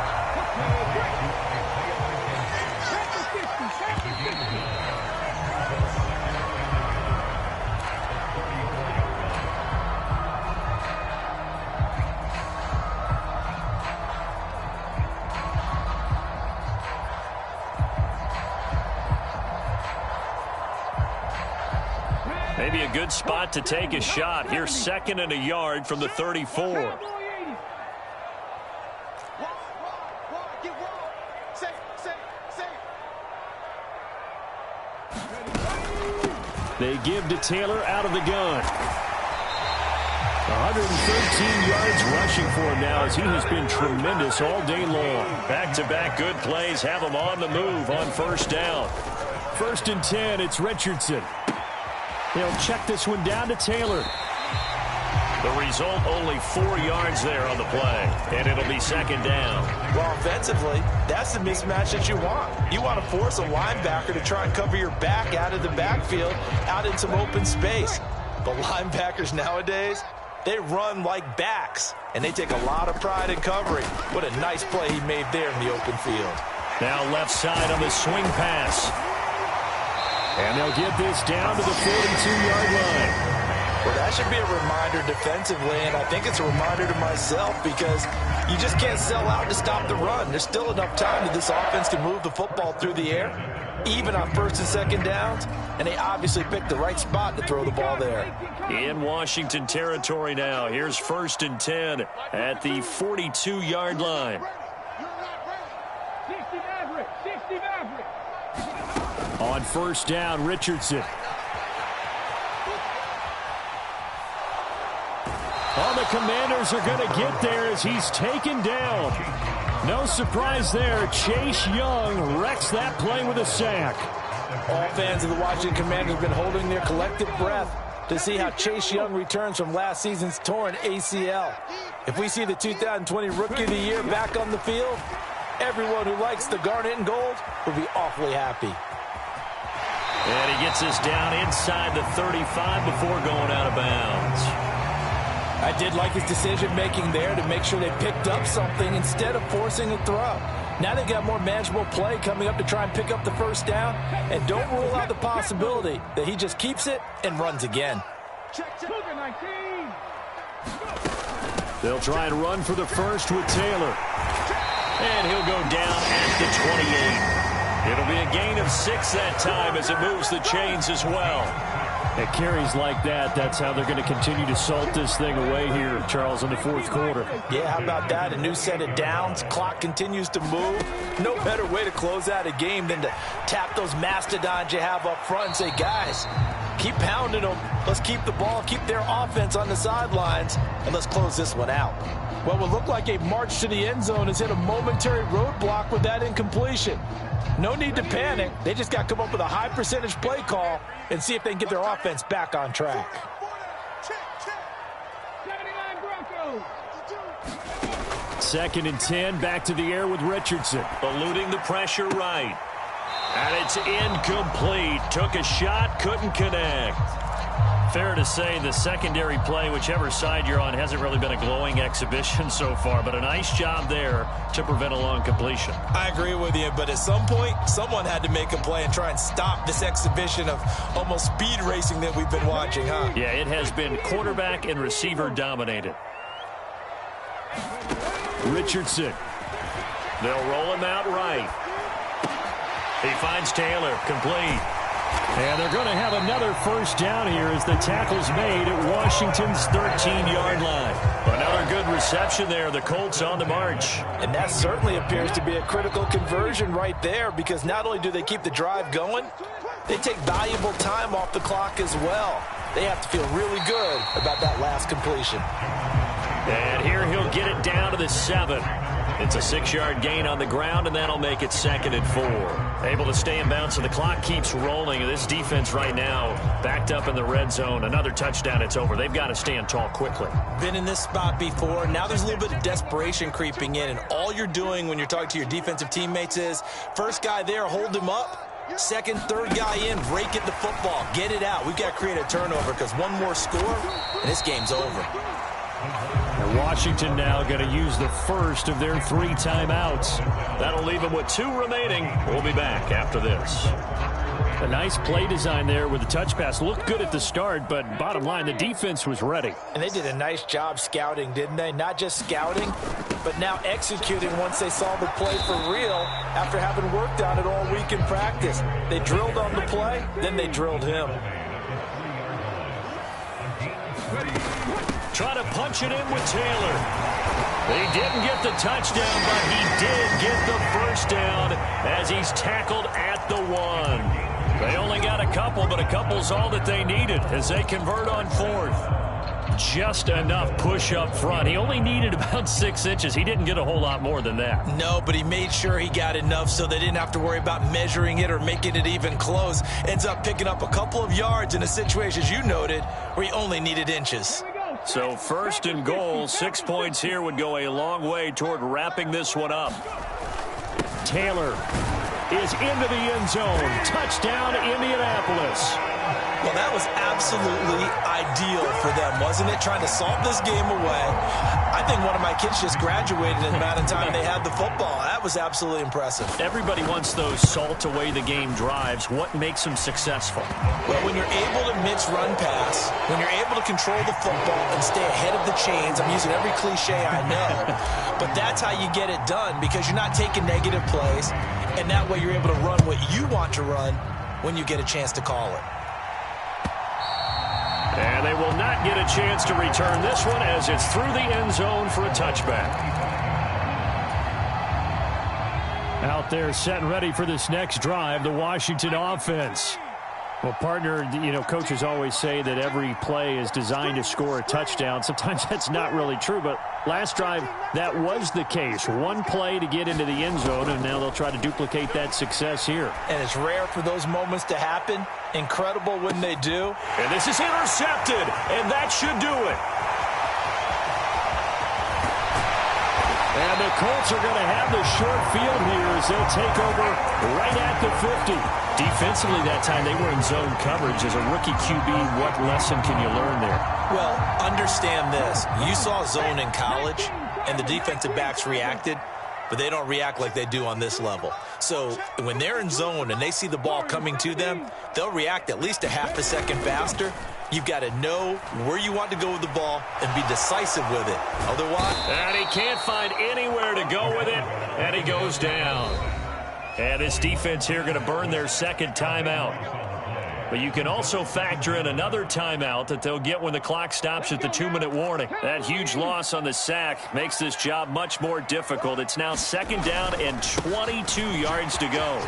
Maybe a good spot to take a shot. Here's 2nd and a yard from the 34. They give to Taylor out of the gun. 113 yards rushing for him now as he has been tremendous all day long. Back-to-back good plays have him on the move on 1st down. 1st and 10, it's Richardson. They'll check this one down to Taylor. The result, only 4 yards there on the play, and it'll be 2nd down. Well, offensively, that's the mismatch that you want. You want to force a linebacker to try and cover your back out of the backfield, out in some open space. But linebackers nowadays, they run like backs, and they take a lot of pride in covering. What a nice play he made there in the open field. Now left side on the swing pass. And they'll get this down to the 42-yard line. Well, that should be a reminder defensively, and I think it's a reminder to myself because you just can't sell out to stop the run. There's still enough time that this offense can move the football through the air, even on 1st and 2nd downs, and they obviously picked the right spot to throw the ball there. In Washington territory now, here's 1st and 10 at the 42-yard line. On 1st down, Richardson. Oh, the Commanders are going to get there as he's taken down. No surprise there. Chase Young wrecks that play with a sack. All fans of the Washington Commanders have been holding their collective breath to see how Chase Young returns from last season's torn ACL. If we see the 2020 Rookie of the Year back on the field, everyone who likes the garnet and gold will be awfully happy. And he gets us down inside the 35 before going out of bounds. I did like his decision-making there to make sure they picked up something instead of forcing a throw. Now they've got more manageable play coming up to try and pick up the 1st down, and don't rule out the possibility that he just keeps it and runs again. They'll try and run for the 1st with Taylor. And he'll go down at the 28. It'll be a gain of 6 that time as it moves the chains as well. At carries like that, that's how they're going to continue to salt this thing away here, Charles, in the fourth quarter. Yeah, how about that? A new set of downs. Clock continues to move. No better way to close out a game than to tap those mastodons you have up front and say, guys, keep pounding them. Let's keep the ball, keep their offense on the sidelines, and let's close this one out. Well, what looked like a march to the end zone has hit a momentary roadblock with that incompletion. No need to panic. They just got to come up with a high percentage play call and see if they can get their offense back on track. Second and 10, back to the air with Richardson. Eluding the pressure right. And it's incomplete. Took a shot, couldn't connect. Fair to say the secondary play, whichever side you're on, hasn't really been a glowing exhibition so far, but a nice job there to prevent a long completion. I agree with you, but at some point, someone had to make a play and try and stop this exhibition of almost speed racing that we've been watching, huh? Yeah, it has been quarterback and receiver dominated. Richardson. They'll roll him out right. He finds Taylor, complete. And they're going to have another first down here as the tackle's made at Washington's 13-yard line. Another good reception there. The Colts on the march. And that certainly appears to be a critical conversion right there, because not only do they keep the drive going, they take valuable time off the clock as well. They have to feel really good about that last completion. And here he'll get it down to the 7. It's a 6-yard gain on the ground, and that'll make it 2nd and 4. Able to stay in bounds, so the clock keeps rolling. This defense right now backed up in the red zone. Another touchdown, it's over. They've got to stand tall quickly. Been in this spot before. Now there's a little bit of desperation creeping in, and all you're doing when you're talking to your defensive teammates is, first guy there, hold him up. Second, third guy in, break it the football. Get it out. We've got to create a turnover, because one more score, and this game's over. And Washington now going to use the first of their 3 timeouts. That'll leave them with 2 remaining. We'll be back after this. A nice play design there with the touch pass. Looked good at the start, but bottom line, the defense was ready. And they did a nice job scouting, didn't they? Not just scouting, but now executing once they saw the play for real after having worked on it all week in practice. They drilled on the play, then they drilled him. Try to punch it in with Taylor. He didn't get the touchdown, but he did get the first down as he's tackled at the 1. They only got a couple, but a couple's all that they needed as they convert on 4th. Just enough push up front. He only needed about 6 inches. He didn't get a whole lot more than that. No, but he made sure he got enough so they didn't have to worry about measuring it or making it even close. Ends up picking up a couple of yards in a situation, as you noted, where he only needed inches. So 1st and goal, 6 points here would go a long way toward wrapping this one up. Taylor is into the end zone. Touchdown, Indianapolis. Well, that was absolutely ideal for them, wasn't it? Trying to salt this game away. I think one of my kids just graduated in the amount of time they had the football. That was absolutely impressive. Everybody wants those salt-away-the-game drives. What makes them successful? Well, when you're able to mix run pass, when you're able to control the football and stay ahead of the chains, I'm using every cliche I know, but that's how you get it done, because you're not taking negative plays, and that way you're able to run what you want to run when you get a chance to call it. And they will not get a chance to return this one as it's through the end zone for a touchback. Out there set and ready for this next drive, the Washington offense. Well, partner, you know, coaches always say that every play is designed to score a touchdown. Sometimes that's not really true, but last drive, that was the case. One play to get into the end zone, and now they'll try to duplicate that success here. And it's rare for those moments to happen. Incredible when they do. And this is intercepted, and that should do it. And the Colts are going to have the short field here as they'll take over right at the 50. Defensively that time, they were in zone coverage. As a rookie QB, what lesson can you learn there? Well, understand this. You saw zone in college, and the defensive backs reacted, but they don't react like they do on this level. So when they're in zone and they see the ball coming to them, they'll react at least a half a second faster. You've got to know where you want to go with the ball and be decisive with it. Otherwise... And he can't find anywhere to go with it, and he goes down. And this defense here going to burn their second timeout. But you can also factor in another timeout that they'll get when the clock stops at the 2-minute warning. That huge loss on the sack makes this job much more difficult. It's now 2nd down and 22 yards to go.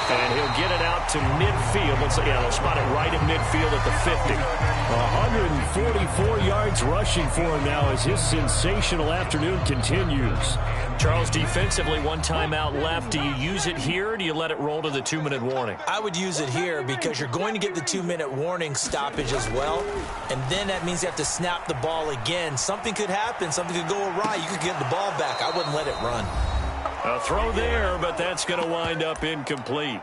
And he'll get it out to midfield. Looks like, yeah, they'll spot it right at midfield at the 50. 144 yards rushing for him now as his sensational afternoon continues. Charles, defensively, 1 timeout left. Do you use it here, or do you let it roll to the 2-minute warning? I would use it here because you're going to get the 2-minute warning stoppage as well. And then that means you have to snap the ball again. Something could happen. Something could go awry. You could get the ball back. I wouldn't let it run. A throw there, but that's going to wind up incomplete.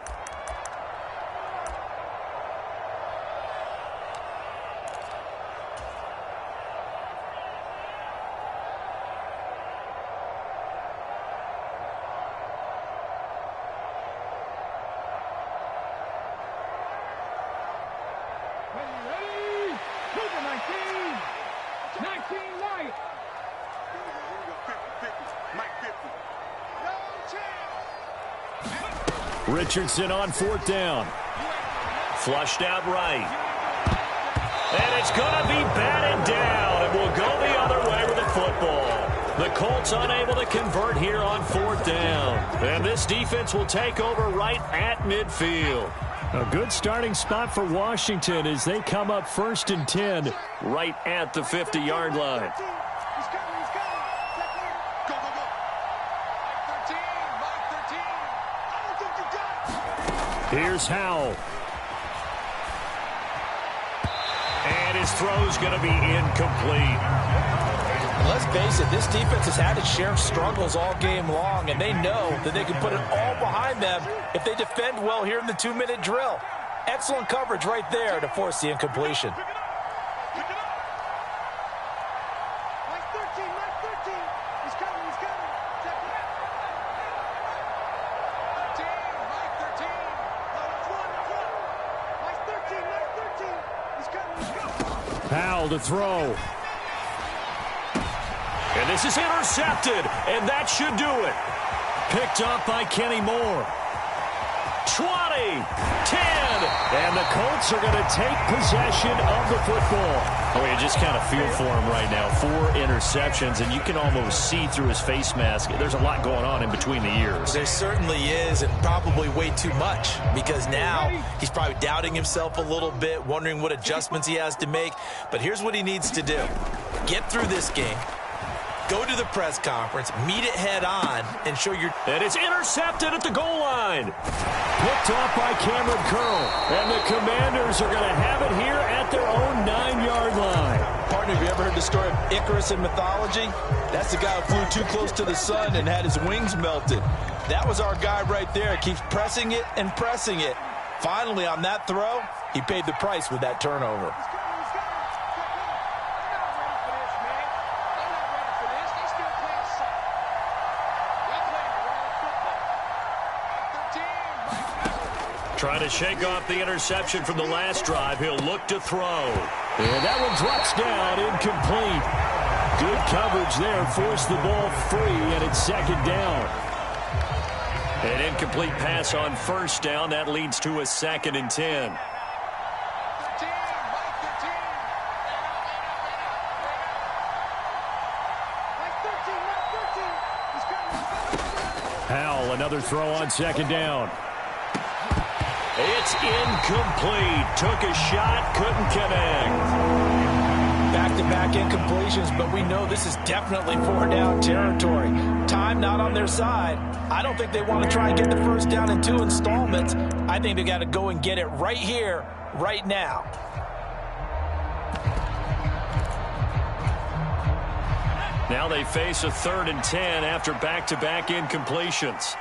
Richardson on 4th down. Flushed out right. And it's going to be batted down. And we'll go the other way with the football. The Colts unable to convert here on 4th down. And this defense will take over right at midfield. A good starting spot for Washington as they come up 1st and 10. Right at the 50-yard line. Here's Howell. And his throw's going to be incomplete. Let's face it, this defense has had its share of struggles all game long, and they know that they can put it all behind them if they defend well here in the 2-minute drill. Excellent coverage right there to force the incompletion. Howell to throw. And this is intercepted, and that should do it. Picked up by Kenny Moore. 20, 10, and the Colts are going to take possession of the football. Oh, you just kind of feel for him right now. 4 interceptions, and you can almost see through his face mask. There's a lot going on in between the ears. There certainly is, and probably way too much, because now he's probably doubting himself a little bit, wondering what adjustments he has to make. But here's what he needs to do. Get through this game. Go to the press conference, meet it head on, and show your... And it's intercepted at the goal line. Picked off by Cameron Curl. And the Commanders are going to have it here at their own 9-yard line. Partner, have you ever heard the story of Icarus in mythology? That's the guy who flew too close to the sun and had his wings melted. That was our guy right there. Keeps pressing it and pressing it. Finally, on that throw, he paid the price with that turnover. Trying to shake off the interception from the last drive. He'll look to throw. And that one drops down, incomplete. Good coverage there. Forced the ball free, and it's 2nd down. An incomplete pass on 1st down. That leads to a 2nd and 10. Howell, another throw on 2nd down. It's incomplete. Took a shot, couldn't connect. Back-to-back incompletions, but we know this is definitely 4-down territory. Time not on their side. I don't think they want to try and get the 1st down in 2 installments. I think they got to go and get it right here, right now. Now they face a 3rd and 10 after back-to-back incompletions.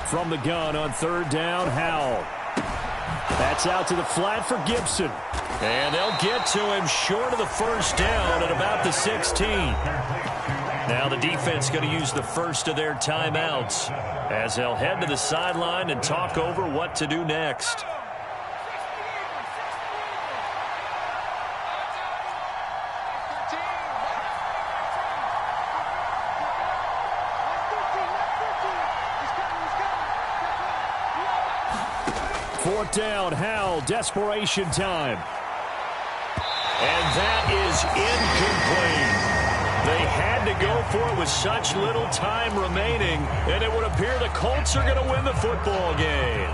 From the gun on 3rd down, Howell. That's out to the flat for Gibson. And they'll get to him short of the 1st down at about the 16. Now the defense going to use the first of their timeouts as they'll head to the sideline and talk over what to do next. 4th down, Howell, desperation time. And that is incomplete. They had to go for it with such little time remaining, and it would appear the Colts are going to win the football game.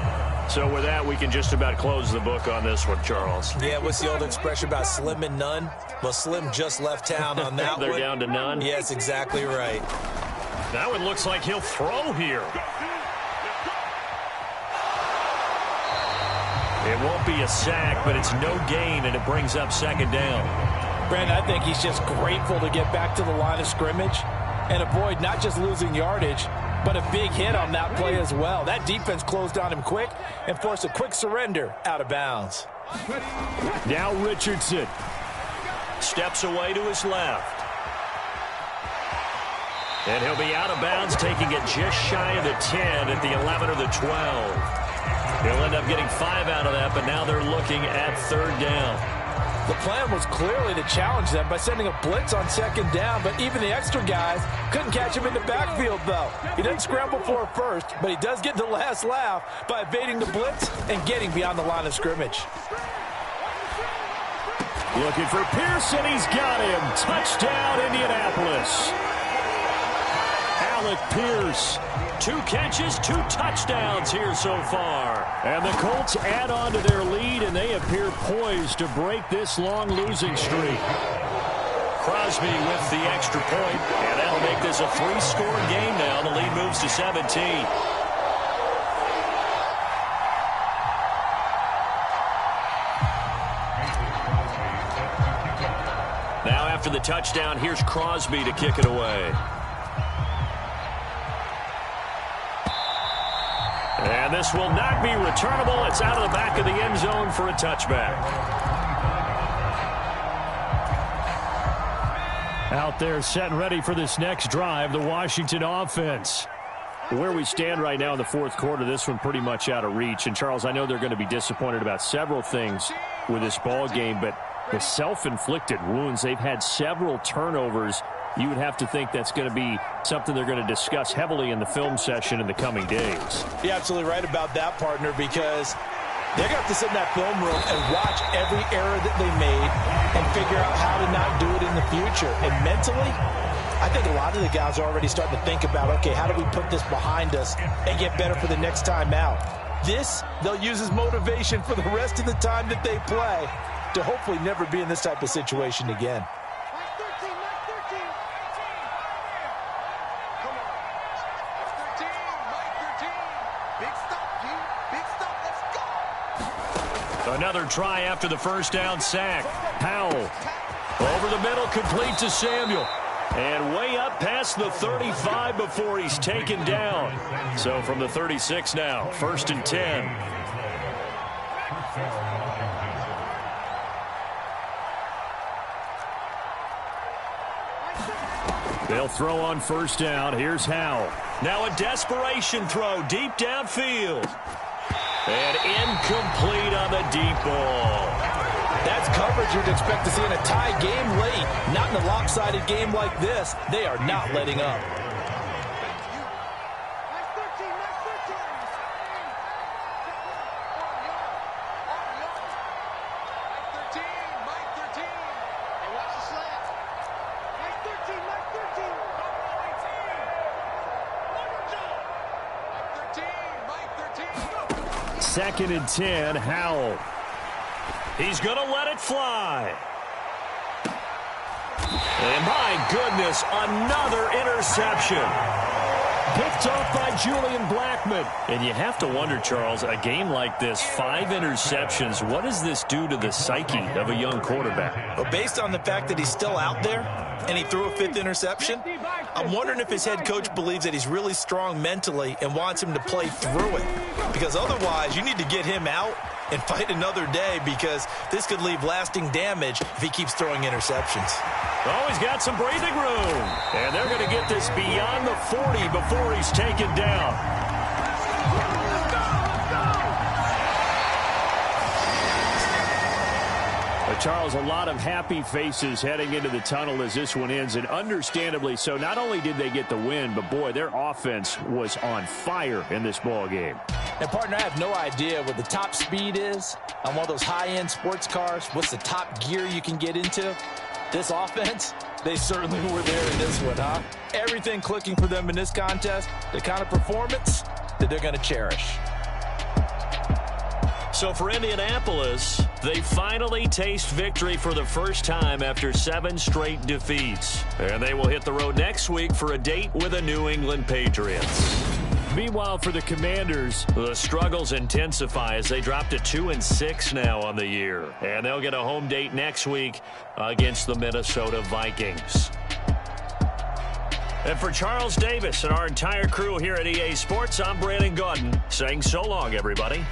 So with that, we can just about close the book on this one, Charles. Yeah, what's the old expression about slim and none? Well, Slim just left town on that one. They're down to none? Yes, exactly right. That one looks like he'll throw here. It won't be a sack, but it's no gain, and it brings up 2nd down. Brandon, I think he's just grateful to get back to the line of scrimmage and avoid not just losing yardage, but a big hit on that play as well. That defense closed on him quick and forced a quick surrender out of bounds. Now Richardson. Steps away to his left. And he'll be out of bounds, taking it just shy of the 10 at the 11 or the 12. He'll end up getting 5 out of that, but now they're looking at 3rd down. The plan was clearly to challenge them by sending a blitz on 2nd down, but even the extra guys couldn't catch him in the backfield, though. He doesn't scramble for it first, but he does get the last laugh by evading the blitz and getting beyond the line of scrimmage. Looking for Pearson. He's got him. Touchdown, Indianapolis. Alec Pierce. 2 catches, 2 touchdowns here so far. And the Colts add on to their lead, and they appear poised to break this long losing streak. Crosby with the extra point, and that'll make this a 3-score game now. The lead moves to 17. Now after the touchdown, here's Crosby to kick it away. And this will not be returnable. It's out of the back of the end zone for a touchback. Out there set and ready for this next drive, the Washington offense. Where we stand right now in the 4th quarter, this one pretty much out of reach. And, Charles, I know they're going to be disappointed about several things with this ball game, but the self-inflicted wounds, they've had several turnovers. You would have to think that's going to be something they're going to discuss heavily in the film session in the coming days. You're absolutely right about that, partner, because they're going to have to sit in that film room and watch every error that they made and figure out how to not do it in the future. And mentally, I think a lot of the guys are already starting to think about, okay, how do we put this behind us and get better for the next time out? This, they'll use as motivation for the rest of the time that they play to hopefully never be in this type of situation again. Another try after the 1st down sack. Howell over the middle, complete to Samuel. And way up past the 35 before he's taken down. So from the 36 now, 1st and 10. They'll throw on 1st down. Here's Howell. Now a desperation throw deep downfield. And incomplete on the deep ball. That's coverage you'd expect to see in a tie game late. Not in a lopsided game like this. They are not letting up. Second and 10, Howell. He's going to let it fly. And my goodness, another interception. Picked off by Julian Blackmon. And you have to wonder, Charles, a game like this, 5 interceptions, what does this do to the psyche of a young quarterback? Well, based on the fact that he's still out there and he threw a 5th interception, I'm wondering if his head coach believes that he's really strong mentally and wants him to play through it. Because otherwise, you need to get him out and fight another day, because this could leave lasting damage if he keeps throwing interceptions. Oh, he's got some breathing room. And they're going to get this beyond the 40 before he's taken down. But Charles, a lot of happy faces heading into the tunnel as this one ends, and understandably so. Not only did they get the win, but boy, their offense was on fire in this ball game. And, partner, I have no idea what the top speed is on one of those high-end sports cars. What's the top gear you can get into? This offense, they certainly were there in this one, huh? Everything clicking for them in this contest, the kind of performance that they're going to cherish. So for Indianapolis, they finally taste victory for the first time after 7 straight defeats. And they will hit the road next week for a date with the New England Patriots. Meanwhile, for the Commanders, the struggles intensify as they drop to 2-6 now on the year. And they'll get a home date next week against the Minnesota Vikings. And for Charles Davis and our entire crew here at EA Sports, I'm Brandon Gaudin saying so long, everybody.